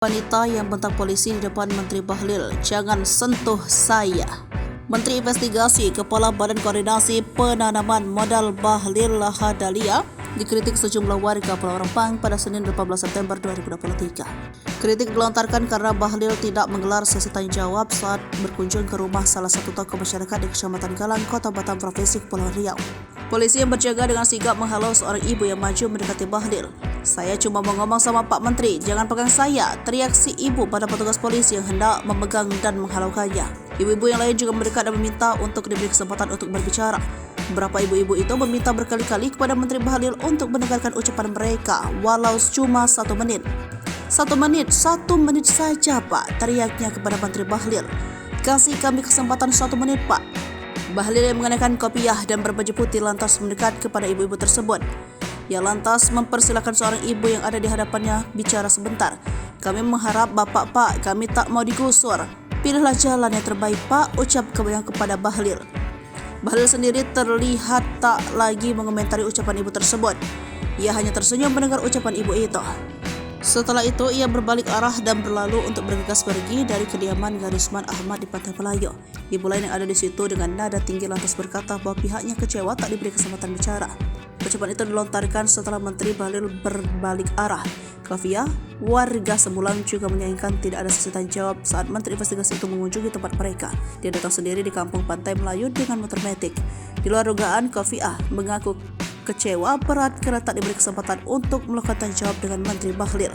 Wanita yang bentak polisi di depan Menteri Bahlil, "Jangan sentuh saya." Menteri Investigasi Kepala Badan Koordinasi Penanaman Modal Bahlil Lahadalia dikritik sejumlah warga Pulau Rempang pada Senin 18 September 2023. Kritik dilontarkan karena Bahlil tidak menggelar sesi tanya jawab saat berkunjung ke rumah salah satu tokoh masyarakat di Kecamatan Galang, Kota Batam, Provinsi Kepulauan Riau. Polisi yang berjaga dengan sigap menghalau seorang ibu yang maju mendekati Bahlil. "Saya cuma mau ngomong sama Pak Menteri, jangan pegang saya," teriak si ibu pada petugas polisi yang hendak memegang dan menghalaukannya. Ibu-ibu yang lain juga mendekat dan meminta untuk diberi kesempatan untuk berbicara. Beberapa ibu-ibu itu meminta berkali-kali kepada Menteri Bahlil untuk mendengarkan ucapan mereka, walau cuma 1 menit. 1 menit saja, Pak, teriaknya kepada Menteri Bahlil. "Kasih kami kesempatan 1 menit, Pak." Bahlil yang mengenakan kopiah dan berbaju putih lantas mendekat kepada ibu-ibu tersebut. Ia lantas mempersilakan seorang ibu yang ada di hadapannya bicara sebentar. "Kami mengharap Bapak, Pak, kami tak mau digusur. Pilihlah jalan yang terbaik, Pak," ucap kepada Bahlil. Bahlil sendiri terlihat tak lagi mengomentari ucapan ibu tersebut. Ia hanya tersenyum mendengar ucapan ibu itu. Setelah itu, ia berbalik arah dan berlalu untuk bergegas pergi dari kediaman Garisman Ahmad di Pantai Pelayo. Ibu lain yang ada di situ dengan nada tinggi lantas berkata bahwa pihaknya kecewa tak diberi kesempatan bicara. Ucapan itu dilontarkan setelah Menteri Bahlil berbalik arah. Kafia, warga Sembulang, juga menyayangkan tidak ada sesi tanya jawab saat Menteri Investigasi itu mengunjungi tempat mereka. Dia datang sendiri di kampung Pantai Melayu dengan motor metik. Di luar dugaan, Kafia mengaku kecewa berat karena tak diberi kesempatan untuk melakukan tanya jawab dengan Menteri Bahlil.